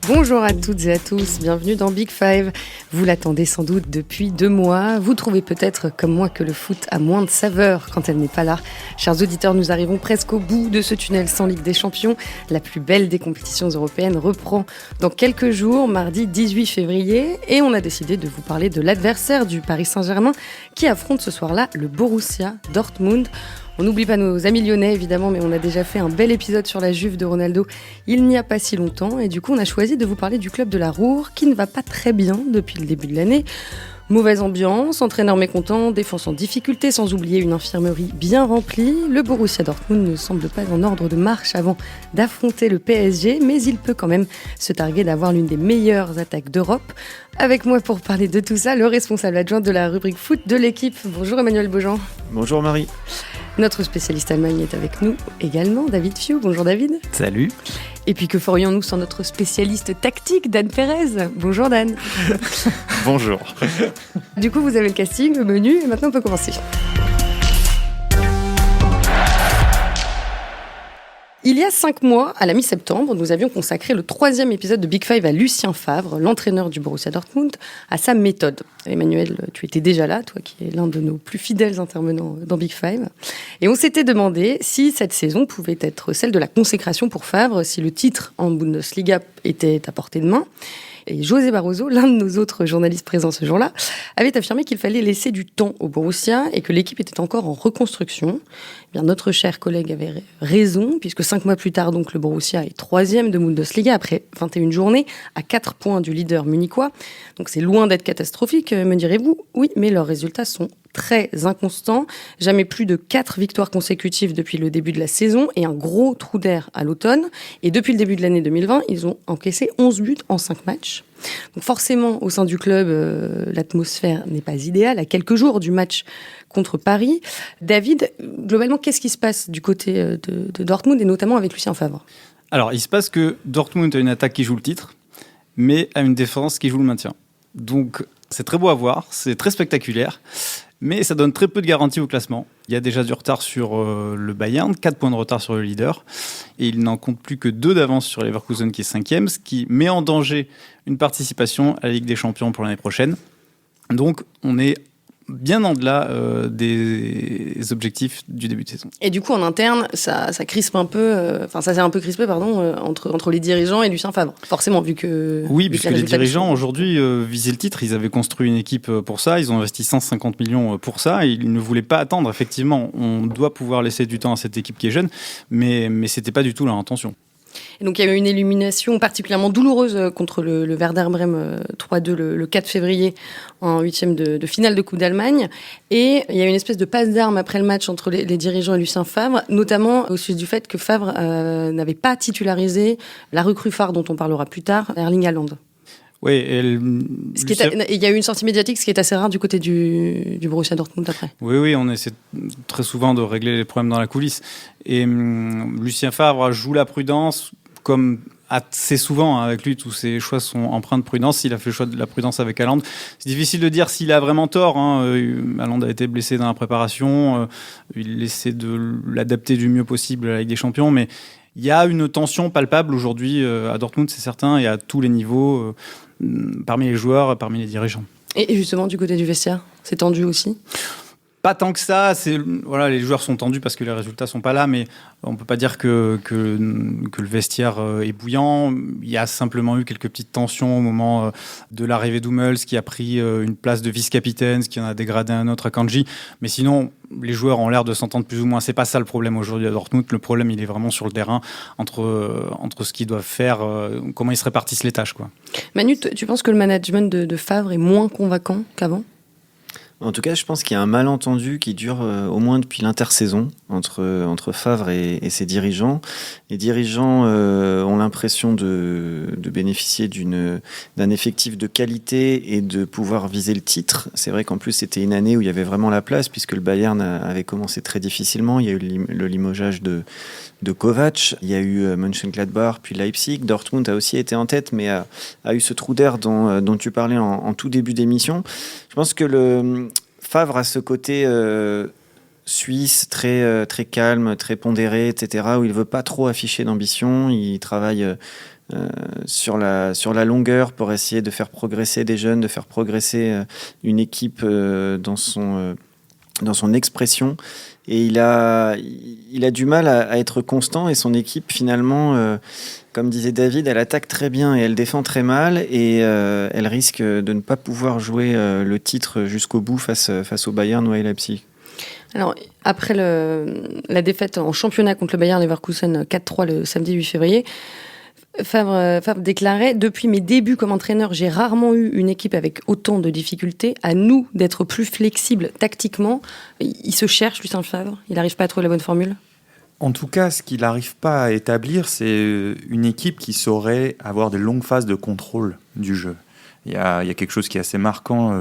Bonjour à toutes et à tous, bienvenue dans Big Five. Vous l'attendez sans doute depuis 2 mois. Vous trouvez peut-être, comme moi, que le foot a moins de saveur quand elle n'est pas là. Chers auditeurs, nous arrivons presque au bout de ce tunnel sans Ligue des Champions. La plus belle des compétitions européennes reprend dans quelques jours, mardi 18 février. Et on a décidé de vous parler de l'adversaire du Paris Saint-Germain qui affronte ce soir-là le Borussia Dortmund. On n'oublie pas nos amis lyonnais, évidemment, mais on a déjà fait un bel épisode sur la Juve de Ronaldo il n'y a pas si longtemps. Et du coup, on a choisi de vous parler du club de la Ruhr, qui ne va pas très bien depuis le début de l'année. Mauvaise ambiance, entraîneur mécontent, défense en difficulté, sans oublier une infirmerie bien remplie. Le Borussia Dortmund ne semble pas en ordre de marche avant d'affronter le PSG, mais il peut quand même se targuer d'avoir l'une des meilleures attaques d'Europe. Avec moi pour parler de tout ça, le responsable adjoint de la rubrique foot de l'équipe. Bonjour Emmanuel Beaujean. Bonjour Marie. Notre spécialiste Allemagne est avec nous également, David Fiou. Bonjour David. Salut. Et puis que ferions-nous sans notre spécialiste tactique, Dan Pérez. Bonjour Dan. Bonjour. Du coup, vous avez le casting, le menu, et maintenant on peut commencer. Il y a 5 mois, à la mi-septembre, nous avions consacré le 3e épisode de Big Five à Lucien Favre, l'entraîneur du Borussia Dortmund, à sa méthode. Emmanuel, tu étais déjà là, toi qui es l'un de nos plus fidèles intervenants dans Big Five. Et on s'était demandé si cette saison pouvait être celle de la consécration pour Favre, si le titre en Bundesliga était à portée de main. Et José Barroso, l'un de nos autres journalistes présents ce jour-là, avait affirmé qu'il fallait laisser du temps au Borussia et que l'équipe était encore en reconstruction. Eh bien, notre cher collègue avait raison, puisque 5 mois plus tard, donc, le Borussia est 3e de Bundesliga après 21 journées, à 4 points du leader munichois. Donc c'est loin d'être catastrophique, me direz-vous. Oui, mais leurs résultats sont très inconstants. Jamais plus de 4 victoires consécutives depuis le début de la saison et un gros trou d'air à l'automne. Et depuis le début de l'année 2020, ils ont encaissé 11 buts en 5 matchs. Donc forcément, au sein du club, l'atmosphère n'est pas idéale. À quelques jours du match contre Paris, David, globalement, qu'est-ce qui se passe du côté de Dortmund et notamment avec Lucien Favre ? Alors, il se passe que Dortmund a une attaque qui joue le titre, mais a une défense qui joue le maintien. Donc, c'est très beau à voir, c'est très spectaculaire, mais ça donne très peu de garanties au classement. Il y a déjà du retard sur le Bayern, 4 points de retard sur le leader, et il n'en compte plus que 2 d'avance sur Leverkusen qui est 5e, ce qui met en danger une participation à la Ligue des Champions pour l'année prochaine. Donc, on est bien en delà des objectifs du début de saison. Et du coup, en interne, ça crispe un peu, ça s'est un peu crispé, entre les dirigeants et Lucien Favre. Forcément, vu que... Oui, puisque les dirigeants, aujourd'hui, visaient le titre. Ils avaient construit une équipe pour ça. Ils ont investi 150 millions pour ça. Et ils ne voulaient pas attendre. Effectivement, on doit pouvoir laisser du temps à cette équipe qui est jeune. Mais ce n'était pas du tout leur intention. Et donc il y a eu une élimination particulièrement douloureuse contre le Werder Brême 3-2 le 4 février en 8e de finale de Coupe d'Allemagne. Et il y a eu une espèce de passe d'armes après le match entre les dirigeants et Lucien Favre, notamment au sujet du fait que Favre n'avait pas titularisé la recrue phare dont on parlera plus tard, Erling Haaland. Oui, il y a eu une sortie médiatique, ce qui est assez rare du côté du Borussia Dortmund après. Oui, on essaie très souvent de régler les problèmes dans la coulisse. Et Lucien Favre joue la prudence, comme assez souvent avec lui, tous ses choix sont empreints de prudence. Il a fait le choix de la prudence avec Haaland. C'est difficile de dire s'il a vraiment tort. Haaland a été blessé dans la préparation. Il essaie de l'adapter du mieux possible à la Ligue des Champions, mais il y a une tension palpable aujourd'hui à Dortmund, c'est certain, et à tous les niveaux, parmi les joueurs et parmi les dirigeants. Et justement, du côté du vestiaire, c'est tendu aussi ? Pas tant que ça. Les joueurs sont tendus parce que les résultats sont pas là, mais on peut pas dire que le vestiaire est bouillant. Il y a simplement eu quelques petites tensions au moment de l'arrivée d'Hummels, qui a pris une place de vice-capitaine, ce qui en a dégradé un autre à Kanji. Mais sinon, les joueurs ont l'air de s'entendre plus ou moins. C'est pas ça le problème aujourd'hui à Dortmund. Le problème, il est vraiment sur le terrain, entre ce qu'ils doivent faire, comment ils se répartissent les tâches, quoi. Manu, tu penses que le management de Favre est moins convaincant qu'avant ? En tout cas, je pense qu'il y a un malentendu qui dure au moins depuis l'intersaison entre Favre et ses dirigeants. Les dirigeants ont l'impression de bénéficier d'un effectif de qualité et de pouvoir viser le titre. C'est vrai qu'en plus, c'était une année où il y avait vraiment la place, puisque le Bayern avait commencé très difficilement. Il y a eu le limogeage de Kovac, il y a eu Mönchengladbach, puis Leipzig. Dortmund a aussi été en tête, mais a eu ce trou d'air dont tu parlais en tout début d'émission. Je pense que Favre a ce côté suisse, très calme, très pondéré, etc., où il veut pas trop afficher d'ambition. Il travaille sur la longueur pour essayer de faire progresser des jeunes, de faire progresser une équipe dans son expression. Et il a du mal à être constant, et son équipe, finalement, comme disait David, elle attaque très bien et elle défend très mal, et elle risque de ne pas pouvoir jouer le titre jusqu'au bout face au Bayern ou à Leipzig. Alors, après la défaite en championnat contre le Bayern Leverkusen 4-3 le samedi 8 février, Favre déclarait: depuis mes débuts comme entraîneur, j'ai rarement eu une équipe avec autant de difficultés. À nous d'être plus flexibles tactiquement. Il se cherche, Lucien Favre. Il n'arrive pas à trouver la bonne formule. En tout cas, ce qu'il n'arrive pas à établir, c'est une équipe qui saurait avoir des longues phases de contrôle du jeu. Il y a quelque chose qui est assez marquant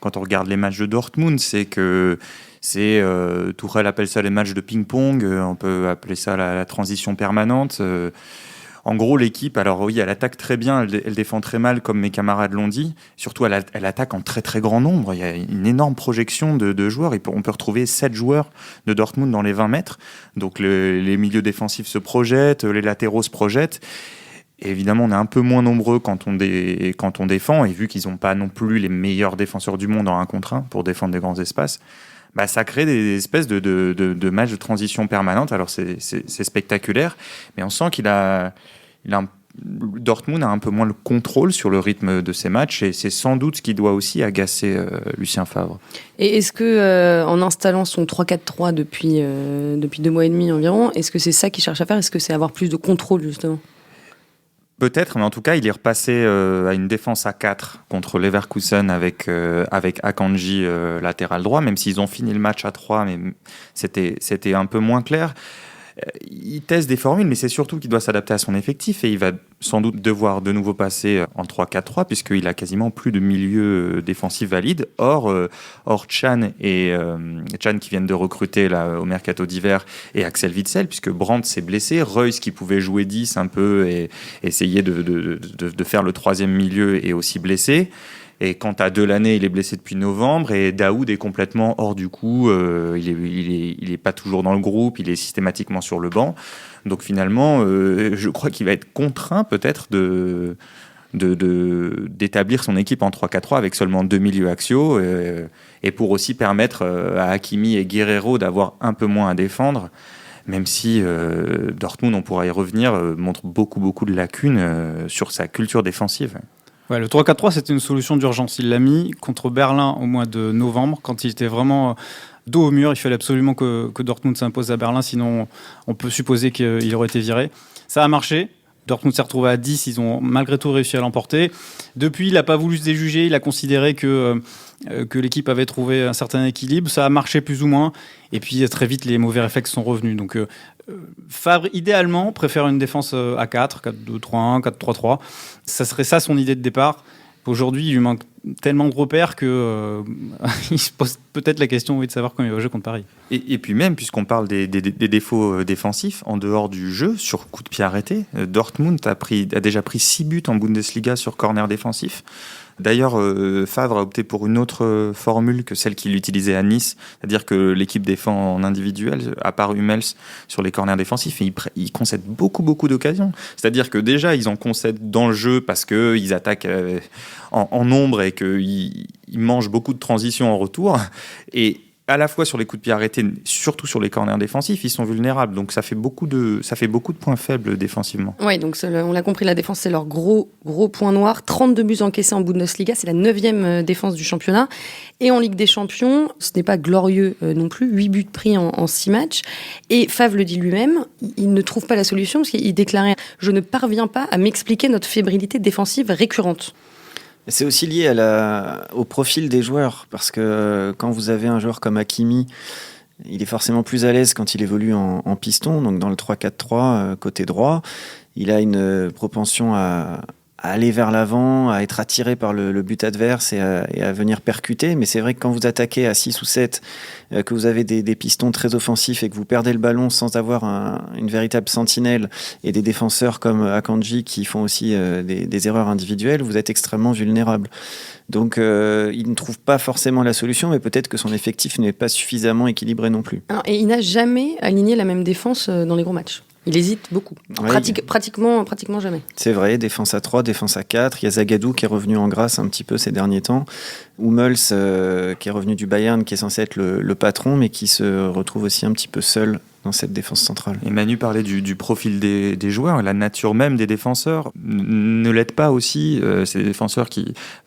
quand on regarde les matchs de Dortmund, c'est que Tuchel appelle ça les matchs de ping-pong, on peut appeler ça la transition permanente. En gros, l'équipe, alors oui, elle attaque très bien, elle défend très mal, comme mes camarades l'ont dit. Surtout, elle attaque en très très grand nombre. Il y a une énorme projection de joueurs. On peut retrouver 7 joueurs de Dortmund dans les 20 mètres. Donc les milieux défensifs se projettent, les latéraux se projettent. Et évidemment, on est un peu moins nombreux quand on défend. Et vu qu'ils n'ont pas non plus les meilleurs défenseurs du monde en 1 contre 1 pour défendre des grands espaces, ça crée des espèces de matchs de transition permanente. Alors c'est spectaculaire, mais on sent Dortmund a un peu moins le contrôle sur le rythme de ses matchs, et c'est sans doute ce qui doit aussi agacer Lucien Favre. Et est-ce que, en installant son 3-4-3 depuis 2 mois et demi environ, est-ce que c'est ça qu'il cherche à faire? Est-ce que c'est avoir plus de contrôle, justement? Peut-être, mais en tout cas, il est repassé à une défense à 4 contre Leverkusen avec Akanji latéral droit, même s'ils ont fini le match à 3, mais c'était un peu moins clair. Il teste des formules, mais c'est surtout qu'il doit s'adapter à son effectif, et il va sans doute devoir de nouveau passer en 3-4-3, puisqu'il a quasiment plus de milieu défensif valide. Or Can qui viennent de recruter là, au mercato d'hiver, et Axel Witsel, puisque Brandt s'est blessé, Reus qui pouvait jouer 10 un peu et essayer de faire le 3e milieu est aussi blessé. Et quant à Delaney, il est blessé depuis novembre, et Daoud est complètement hors du coup. Il est pas toujours dans le groupe, il est systématiquement sur le banc. Donc finalement, je crois qu'il va être contraint peut-être d'établir son équipe en 3-4-3 avec seulement 2 milieux axiaux, et pour aussi permettre à Hakimi et Guerreiro d'avoir un peu moins à défendre. Même si Dortmund, on pourra y revenir, montre beaucoup de lacunes sur sa culture défensive. Ouais, le 3-4-3, c'était une solution d'urgence. Il l'a mis contre Berlin au mois de novembre, quand il était vraiment dos au mur. Il fallait absolument que Dortmund s'impose à Berlin, sinon on peut supposer qu'il aurait été viré. Ça a marché. Dortmund s'est retrouvé à 10, ils ont malgré tout réussi à l'emporter. Depuis, il n'a pas voulu se déjuger, il a considéré que l'équipe avait trouvé un certain équilibre. Ça a marché plus ou moins, et puis très vite, les mauvais réflexes sont revenus. Donc Favre, idéalement, préfère une défense à 4, 4-2-3-1, 4-3-3. Ça serait ça son idée de départ. Aujourd'hui, il lui manque tellement de repères que il se pose peut-être la question de savoir comment il va jouer contre Paris. Et puis même, puisqu'on parle des défauts défensifs, en dehors du jeu, sur coup de pied arrêté, Dortmund a déjà pris 6 buts en Bundesliga sur corner défensif. D'ailleurs, Favre a opté pour une autre formule que celle qu'il utilisait à Nice, c'est-à-dire que l'équipe défend en individuel, à part Hummels, sur les corners défensifs, et ils concèdent beaucoup d'occasions. C'est-à-dire que déjà, ils en concèdent dans le jeu parce qu'ils attaquent en nombre et qu'ils mangent beaucoup de transitions en retour. Et à la fois sur les coups de pied arrêtés, surtout sur les corners défensifs, ils sont vulnérables. Donc ça fait beaucoup de points faibles défensivement. Oui, donc on l'a compris, la défense, c'est leur gros point noir. 32 buts encaissés en Bundesliga, c'est la 9e défense du championnat. Et en Ligue des Champions, ce n'est pas glorieux non plus, 8 buts pris en 6 matchs. Et Favre le dit lui-même, il ne trouve pas la solution, parce qu'il déclarait « Je ne parviens pas à m'expliquer notre fébrilité défensive récurrente ». C'est aussi lié au profil des joueurs, parce que quand vous avez un joueur comme Hakimi, il est forcément plus à l'aise quand il évolue en piston, donc dans le 3-4-3 côté droit. Il a une propension à aller vers l'avant, à être attiré par le but adverse et à venir percuter. Mais c'est vrai que quand vous attaquez à 6 ou 7, que vous avez des pistons très offensifs et que vous perdez le ballon sans avoir une véritable sentinelle et des défenseurs comme Akanji qui font aussi des erreurs individuelles, vous êtes extrêmement vulnérable. Donc il ne trouve pas forcément la solution, mais peut-être que son effectif n'est pas suffisamment équilibré non plus. Et il n'a jamais aligné la même défense dans les gros matchs. Il hésite beaucoup. Pratiquement jamais. C'est vrai, défense à 3, défense à 4. Il y a Zagadou qui est revenu en grâce un petit peu ces derniers temps. Hummels qui est revenu du Bayern, qui est censé être le patron, mais qui se retrouve aussi un petit peu seul dans cette défense centrale. Et Manu parlait du profil des joueurs, la nature même des défenseurs ne l'aide pas aussi. Ces défenseurs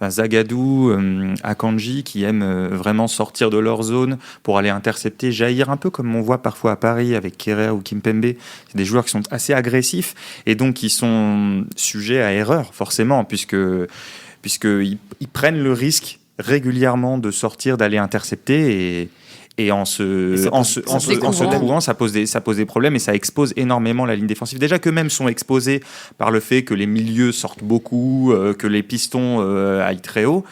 Zagadou, Akanji, qui aiment vraiment sortir de leur zone pour aller intercepter, jaillir un peu comme on voit parfois à Paris avec Kehrer ou Kimpembe. C'est des joueurs qui sont assez agressifs et donc qui sont sujets à erreur forcément, puisqu'ils prennent le risque régulièrement de sortir, d'aller intercepter et en se trouvant, ça pose des problèmes et ça expose énormément la ligne défensive. Déjà qu'eux-mêmes sont exposés par le fait que les milieux sortent beaucoup, que les pistons aillent très haut.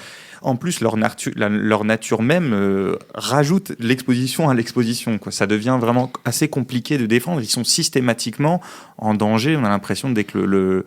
En plus, leur nature même rajoute l'exposition à l'exposition, quoi. Ça devient vraiment assez compliqué de défendre. Ils sont systématiquement en danger. On a l'impression dès que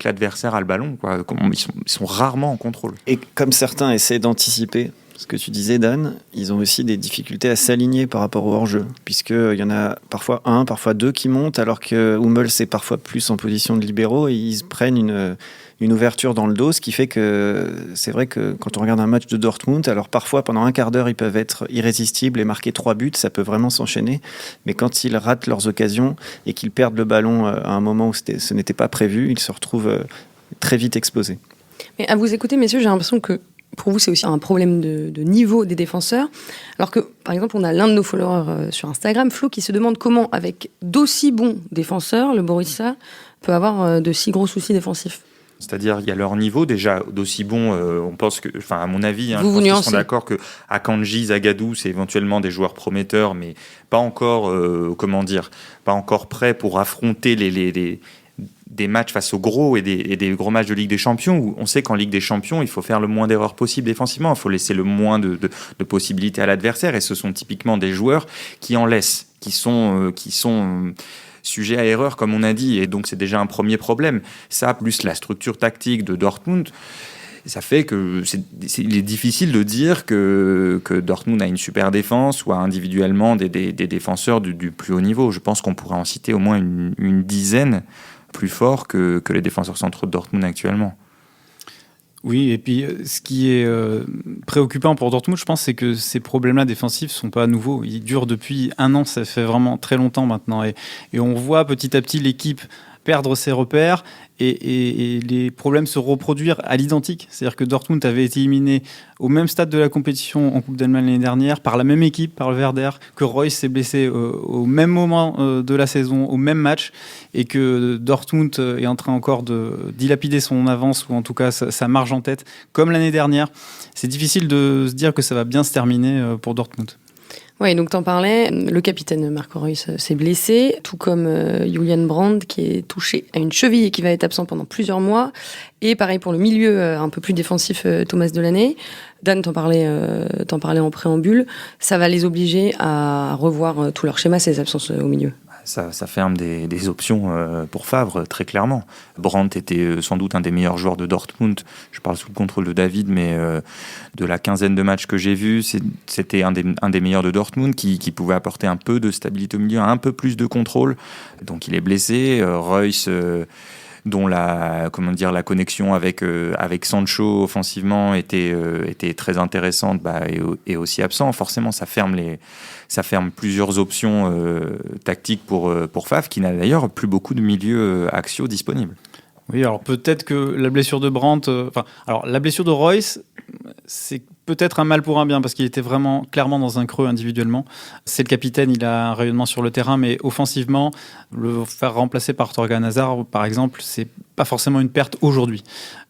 l'adversaire a le ballon, quoi. Ils sont rarement en contrôle. Et comme certains essaient d'anticiper ce que tu disais, Dan, ils ont aussi des difficultés à s'aligner par rapport au hors-jeu, puisqu'il y en a parfois un, parfois deux qui montent, alors que Hummels est parfois plus en position de libéraux et ils prennent une ouverture dans le dos, ce qui fait que c'est vrai que quand on regarde un match de Dortmund, alors parfois pendant un quart d'heure ils peuvent être irrésistibles et marquer 3 buts, ça peut vraiment s'enchaîner, mais quand ils ratent leurs occasions et qu'ils perdent le ballon à un moment où ce n'était pas prévu, ils se retrouvent très vite exposés. Mais à vous écouter, messieurs, j'ai l'impression que pour vous, c'est aussi un problème de niveau des défenseurs. Alors que, par exemple, on a l'un de nos followers sur Instagram, Flo, qui se demande comment, avec d'aussi bons défenseurs, le Borussia peut avoir de si gros soucis défensifs. C'est-à-dire, il y a leur niveau déjà d'aussi bon. On pense que, à mon avis, je pense qu'ils sont d'accord que Akanji, Zagadou, c'est éventuellement des joueurs prometteurs, mais pas encore, pas encore prêts pour affronter des matchs face aux gros et des gros matchs de Ligue des Champions où on sait qu'en Ligue des Champions, il faut faire le moins d'erreurs possible défensivement, il faut laisser le moins de possibilités à l'adversaire et ce sont typiquement des joueurs qui en laissent, qui sont sujets à erreur comme on a dit et donc c'est déjà un premier problème. Ça plus la structure tactique de Dortmund, ça fait que il est difficile de dire que Dortmund a une super défense ou a individuellement des défenseurs du plus haut niveau. Je pense qu'on pourrait en citer au moins une dizaine plus forts que les défenseurs centraux de Dortmund actuellement. Oui, et puis ce qui est préoccupant pour Dortmund, je pense, c'est que ces problèmes-là défensifs sont pas nouveaux. Ils durent depuis 1 an, ça fait vraiment très longtemps maintenant. Et on voit petit à petit l'équipe perdre ses repères et les problèmes se reproduire à l'identique. C'est-à-dire que Dortmund avait été éliminé au même stade de la compétition en Coupe d'Allemagne l'année dernière par la même équipe, par le Werder, que Reus s'est blessé au même moment de la saison, au même match, et que Dortmund est en train encore de dilapider son avance, ou en tout cas sa marge en tête, comme l'année dernière. C'est difficile de se dire que ça va bien se terminer pour Dortmund. Oui, donc t'en parlais, le capitaine Marco Reus s'est blessé, tout comme Julian Brandt qui est touché à une cheville et qui va être absent pendant plusieurs mois. Et pareil pour le milieu un peu plus défensif, Thomas Delaney. Dan, t'en parlais en préambule. Ça va les obliger à revoir tout leur schéma, ces absences au milieu. Ça ferme des options pour Favre, très clairement. Brandt était sans doute un des meilleurs joueurs de Dortmund. Je parle sous le contrôle de David, mais de la quinzaine de matchs que j'ai vus, c'était un des meilleurs de Dortmund qui pouvait apporter un peu de stabilité au milieu, un peu plus de contrôle. Donc il est blessé. Reus, dont la connexion avec Sancho offensivement était très intéressante, est aussi absent. Forcément, ça ferme plusieurs options tactiques pour Favre, qui n'a d'ailleurs plus beaucoup de milieux axiaux disponibles. Oui, alors peut-être que la blessure de Brandt... la blessure de Reus, c'est peut-être un mal pour un bien, parce qu'il était vraiment clairement dans un creux individuellement. C'est le capitaine, il a un rayonnement sur le terrain, mais offensivement, le faire remplacer par Thorgan Hazard, par exemple, c'est pas forcément une perte aujourd'hui.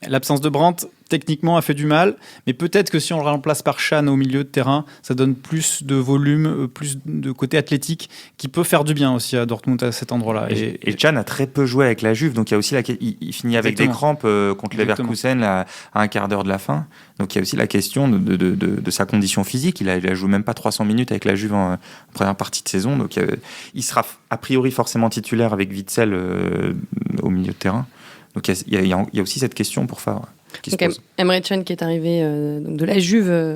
L'absence de Brandt, techniquement a fait du mal, mais peut-être que si on le remplace par Chan au milieu de terrain, ça donne plus de volume, plus de côté athlétique, qui peut faire du bien aussi à Dortmund à cet endroit-là. Et Chan a très peu joué avec la Juve, donc il y a aussi il finit avec des crampes contre Leverkusen à un quart d'heure de la fin. Donc il y a aussi la question de sa condition physique. Il a joué même pas 300 minutes avec la Juve en première partie de saison, donc il sera a priori forcément titulaire avec Witsel au milieu de terrain. Donc il y a aussi cette question pour Favre. Donc Emre Can qui est arrivé donc de la Juve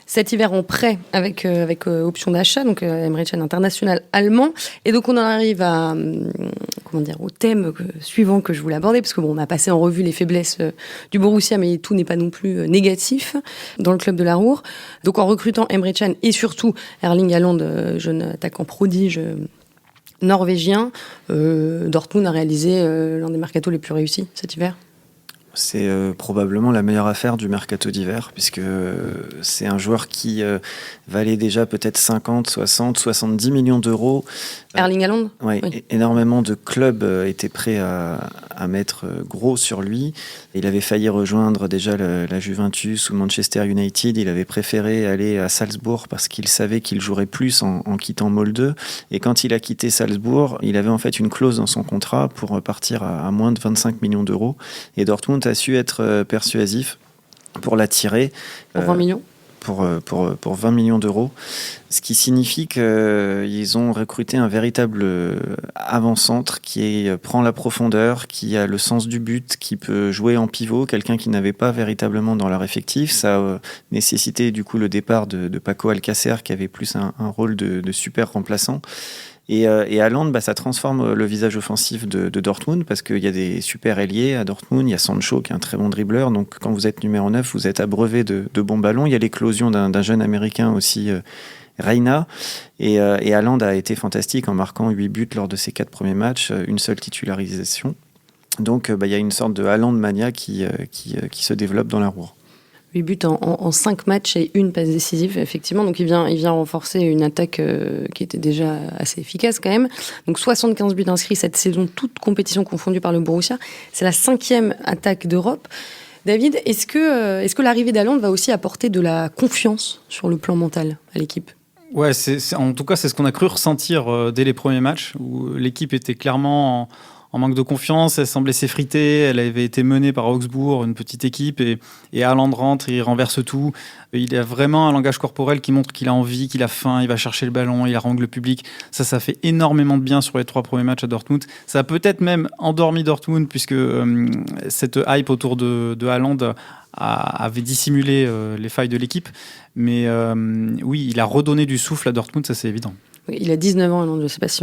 cet hiver en prêt avec option d'achat, donc Emre Can international allemand. Et donc on en arrive à au thème suivant que je voulais aborder, parce que on a passé en revue les faiblesses du Borussia, mais tout n'est pas non plus négatif dans le club de la Ruhr. Donc en recrutant Emre Can et surtout Erling Haaland, jeune attaquant prodige norvégien, Dortmund a réalisé l'un des mercatos les plus réussis cet hiver. C'est probablement la meilleure affaire du mercato d'hiver, puisque c'est un joueur qui valait déjà peut-être 50, 60, 70 millions d'euros. Erling Haaland ? Oui. Énormément de clubs étaient prêts à mettre gros sur lui. Il avait failli rejoindre déjà la Juventus ou Manchester United. Il avait préféré aller à Salzbourg parce qu'il savait qu'il jouerait plus en quittant Molde. Et quand il a quitté Salzbourg, il avait en fait une clause dans son contrat pour partir à moins de 25 millions d'euros. Et Dortmund a su être persuasif pour l'attirer. Pour 20 millions pour 20 millions d'euros, ce qui signifie qu'ils ont recruté un véritable avant-centre qui prend la profondeur, qui a le sens du but, qui peut jouer en pivot, quelqu'un qui n'avait pas véritablement dans leur effectif. Ça a nécessité du coup le départ de Paco Alcácer, qui avait plus un rôle de super remplaçant. Et Haaland, ça transforme le visage offensif de Dortmund, parce qu'il y a des super ailiers à Dortmund. Il y a Sancho qui est un très bon dribbleur. Donc quand vous êtes numéro 9, vous êtes abreuvé de bons ballons. Il y a l'éclosion d'un jeune américain aussi, Reina. Et Haaland a été fantastique en marquant 8 buts lors de ses 4 premiers matchs, une seule titularisation. Donc il y a une sorte de Haaland mania qui se développe dans la Ruhr. 8 buts en 5 matchs et une passe décisive, effectivement. Donc il vient renforcer une attaque qui était déjà assez efficace quand même. Donc 75 buts inscrits cette saison, toute compétition confondue par le Borussia. C'est la 5e attaque d'Europe. David, est-ce que l'arrivée d'Haaland va aussi apporter de la confiance sur le plan mental à l'équipe ? Ouais, en tout cas, c'est ce qu'on a cru ressentir dès les premiers matchs, où l'équipe était clairement en manque de confiance, elle semblait s'effriter, elle avait été menée par Augsbourg, une petite équipe, et Haaland rentre, il renverse tout. Il a vraiment un langage corporel qui montre qu'il a envie, qu'il a faim, il va chercher le ballon, il harangue le public. Ça fait énormément de bien sur les 3 premiers matchs à Dortmund. Ça a peut-être même endormi Dortmund, puisque cette hype autour de Haaland avait dissimulé les failles de l'équipe. Mais oui, il a redonné du souffle à Dortmund, ça c'est évident. Oui, il a 19 ans, Haaland, je ne sais pas si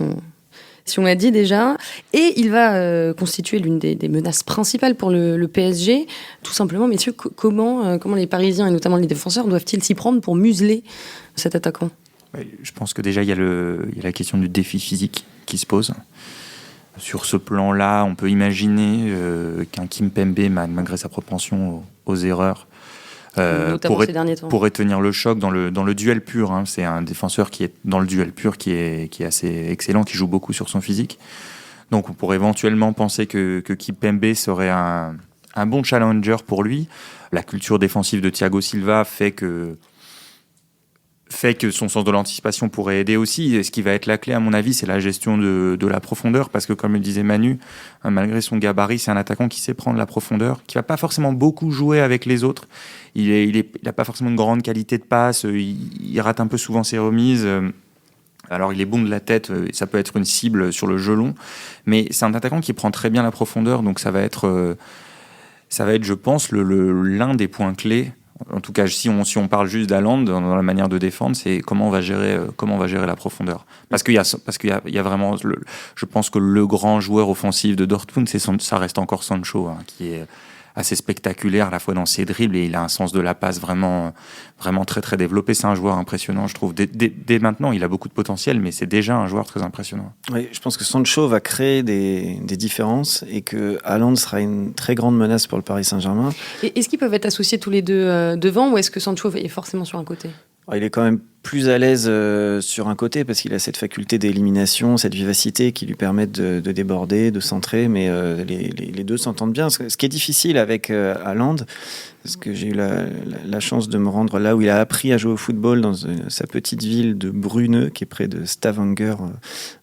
on l'a dit déjà, et il va constituer l'une des menaces principales pour le PSG. Tout simplement, messieurs, comment les Parisiens, et notamment les défenseurs, doivent-ils s'y prendre pour museler cet attaquant ? Je pense que déjà, il y a la question du défi physique qui se pose. Sur ce plan-là, on peut imaginer qu'un Kimpembe, malgré sa propension aux erreurs, pourrait tenir le choc dans le duel pur. Hein. C'est un défenseur qui est dans le duel pur, qui est assez excellent, qui joue beaucoup sur son physique. Donc on pourrait éventuellement penser que Kimpembe serait un bon challenger pour lui. La culture défensive de Thiago Silva fait que son sens de l'anticipation pourrait aider aussi. Et ce qui va être la clé, à mon avis, c'est la gestion de la profondeur, parce que, comme le disait Manu, malgré son gabarit, c'est un attaquant qui sait prendre la profondeur, qui va pas forcément beaucoup jouer avec les autres. Il a pas forcément une grande qualité de passe, il rate un peu souvent ses remises. Alors, il est bon de la tête, et ça peut être une cible sur le gelon, mais c'est un attaquant qui prend très bien la profondeur, donc ça va être, je pense, l'un des points clés. En tout cas, si on parle juste d'Haaland dans la manière de défendre, c'est comment on va gérer la profondeur. Parce qu'il y a vraiment, je pense que le grand joueur offensif de Dortmund, ça reste encore Sancho, hein, qui est assez spectaculaire à la fois dans ses dribbles, et il a un sens de la passe vraiment, vraiment très très développé. C'est un joueur impressionnant, je trouve. Dès maintenant, il a beaucoup de potentiel, mais c'est déjà un joueur très impressionnant. Oui, je pense que Sancho va créer des différences, et que Haaland sera une très grande menace pour le Paris Saint-Germain. Et est-ce qu'ils peuvent être associés tous les deux devant, ou est-ce que Sancho est forcément sur un côté ? Il est quand même plus à l'aise sur un côté parce qu'il a cette faculté d'élimination, cette vivacité qui lui permettent de déborder, de centrer, mais les deux s'entendent bien. Ce qui est difficile avec Haaland, parce que j'ai eu la chance de me rendre là où il a appris à jouer au football dans sa petite ville de Brunø, qui est près de Stavanger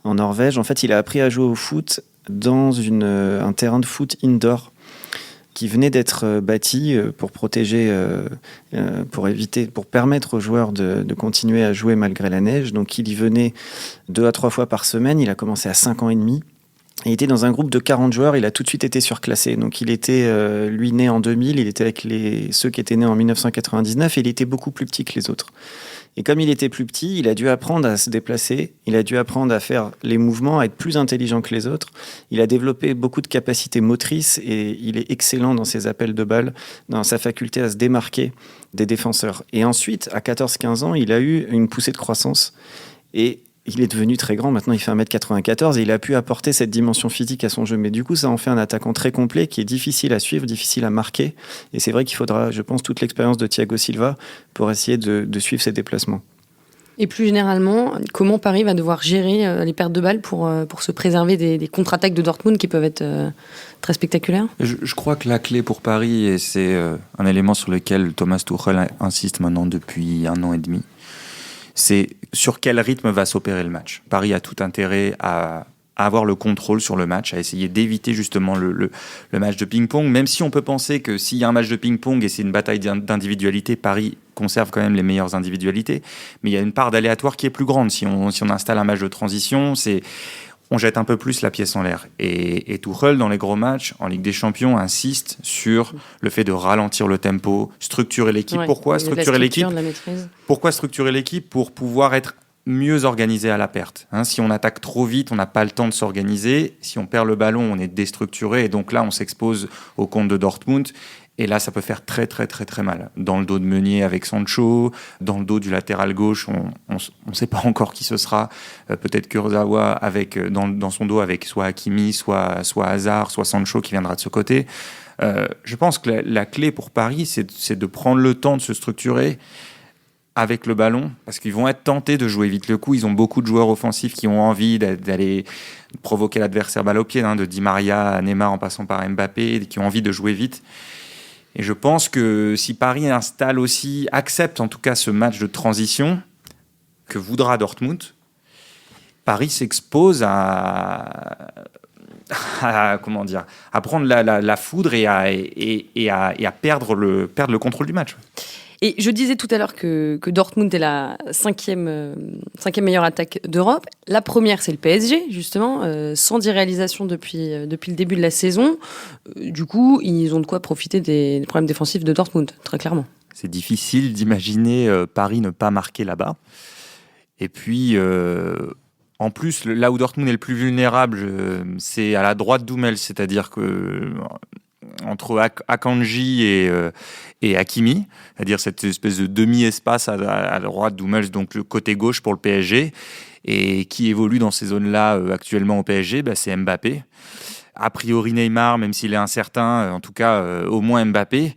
en Norvège. En fait, il a appris à jouer au foot dans un terrain de foot indoor qui venait d'être bâti pour protéger, pour permettre aux joueurs de continuer à jouer malgré la neige. Donc il y venait 2 à 3 fois par semaine. Il a commencé à 5 ans et demi. Il était dans un groupe de 40 joueurs. Il a tout de suite été surclassé. Donc il était, lui, né en 2000. Il était avec ceux qui étaient nés en 1999 et il était beaucoup plus petit que les autres. Et comme il était plus petit, il a dû apprendre à se déplacer, il a dû apprendre à faire les mouvements, à être plus intelligent que les autres. Il a développé beaucoup de capacités motrices et il est excellent dans ses appels de balles, dans sa faculté à se démarquer des défenseurs. Et ensuite, à 14-15 ans, il a eu une poussée de croissance et il est devenu très grand. Maintenant, il fait 1m94 et il a pu apporter cette dimension physique à son jeu. Mais du coup, ça en fait un attaquant très complet qui est difficile à suivre, difficile à marquer. Et c'est vrai qu'il faudra, je pense, toute l'expérience de Thiago Silva pour essayer de suivre ses déplacements. Et plus généralement, comment Paris va devoir gérer les pertes de balles pour se préserver des contre-attaques de Dortmund qui peuvent être très spectaculaires ? Je crois que la clé pour Paris, et c'est un élément sur lequel Thomas Tuchel insiste maintenant depuis 1 an et demi, c'est sur quel rythme va s'opérer le match. Paris a tout intérêt à avoir le contrôle sur le match, à essayer d'éviter justement le match de ping-pong, même si on peut penser que s'il y a un match de ping-pong et c'est une bataille d'individualité, Paris conserve quand même les meilleures individualités, mais il y a une part d'aléatoire qui est plus grande. Si on installe un match de transition, on jette un peu plus la pièce en l'air. Et Tuchel, dans les gros matchs, en Ligue des Champions, insiste sur le fait de ralentir le tempo, structurer l'équipe. Ouais, Pourquoi structurer l'équipe ? Pourquoi structurer l'équipe ? Pour pouvoir être mieux organisé à la perte. Si on attaque trop vite, on n'a pas le temps de s'organiser. Si on perd le ballon, on est déstructuré. Et donc là, on s'expose au compte de Dortmund. Et là, ça peut faire très, très, très, très mal. Dans le dos de Meunier avec Sancho, dans le dos du latéral gauche, on ne sait pas encore qui ce sera. Peut-être Kurzawa dans son dos avec soit Hakimi, soit Hazard, soit Sancho qui viendra de ce côté. Je pense que la clé pour Paris, c'est de prendre le temps de se structurer avec le ballon, parce qu'ils vont être tentés de jouer vite le coup. Ils ont beaucoup de joueurs offensifs qui ont envie d'aller provoquer l'adversaire balle au pied, de Di Maria à Neymar en passant par Mbappé, qui ont envie de jouer vite. Et je pense que si Paris accepte en tout cas ce match de transition que voudra Dortmund, Paris s'expose à prendre la foudre et à perdre le contrôle du match. Et je disais tout à l'heure que Dortmund est la cinquième meilleure attaque d'Europe. La première, c'est le PSG, justement, 110 réalisations depuis le début de la saison. Du coup, ils ont de quoi profiter des problèmes défensifs de Dortmund, très clairement. C'est difficile d'imaginer Paris ne pas marquer là-bas. Et puis, en plus, là où Dortmund est le plus vulnérable, c'est à la droite d'Hummels, c'est-à-dire que entre Akanji et Hakimi, c'est-à-dire cette espèce de demi-espace à droite d'Hummels, donc le côté gauche pour le PSG, et qui évolue dans ces zones-là actuellement au PSG, c'est Mbappé. A priori Neymar, même s'il est incertain, en tout cas au moins Mbappé.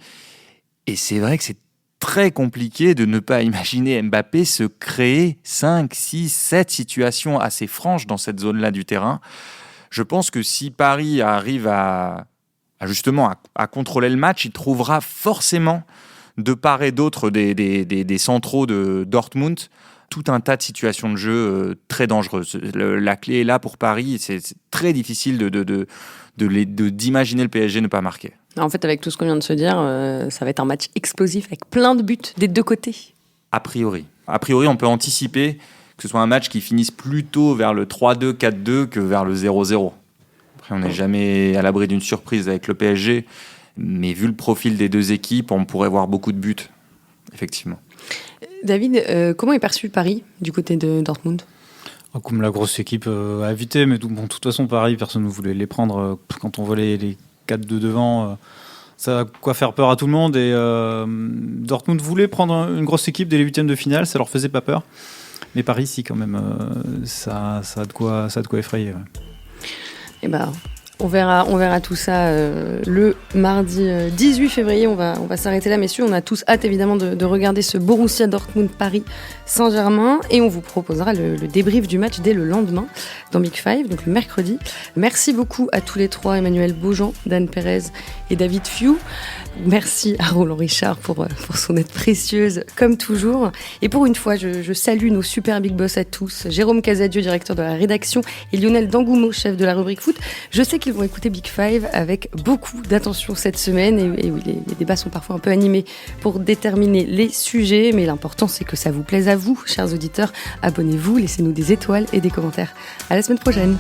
Et c'est vrai que c'est très compliqué de ne pas imaginer Mbappé se créer 5, 6, 7 situations assez franches dans cette zone-là du terrain. Je pense que si Paris arrive à contrôler le match, il trouvera forcément de part et d'autre des centraux de Dortmund tout un tas de situations de jeu très dangereuses. La clé est là pour Paris. C'est très difficile d'imaginer le PSG ne pas marquer. En fait, avec tout ce qu'on vient de se dire, ça va être un match explosif avec plein de buts des deux côtés. A priori, on peut anticiper que ce soit un match qui finisse plutôt vers le 3-2, 4-2 que vers le 0-0. Après, on n'est jamais à l'abri d'une surprise avec le PSG, mais vu le profil des deux équipes, on pourrait voir beaucoup de buts, effectivement. David, comment est perçu Paris du côté de Dortmund ? Comme la grosse équipe à éviter, mais de toute façon, Paris, personne ne voulait les prendre. Quand on voit les 4-2 devant, ça a quoi faire peur à tout le monde. Et Dortmund voulait prendre une grosse équipe dès les huitièmes de finale, ça leur faisait pas peur. Mais Paris, si, quand même, ça a de quoi effrayer. Ouais. Et On verra tout ça le mardi 18 février. On va s'arrêter là, messieurs. On a tous hâte évidemment de regarder ce Borussia Dortmund Paris Saint-Germain et on vous proposera le débrief du match dès le lendemain dans Big Five, donc le mercredi. Merci beaucoup à tous les trois, Emmanuel Beaujean, Dan Pérez et David Fiou. Merci à Roland Richard pour son aide précieuse, comme toujours. Et pour une fois, je salue nos super big boss à tous. Jérôme Casadieu, directeur de la rédaction, et Lionel Dangoumeau, chef de la rubrique foot. Je sais qu'ils vont écouter Big Five avec beaucoup d'attention cette semaine. Et oui, les débats sont parfois un peu animés pour déterminer les sujets. Mais l'important, c'est que ça vous plaise à vous, chers auditeurs. Abonnez-vous, laissez-nous des étoiles et des commentaires. À la semaine prochaine.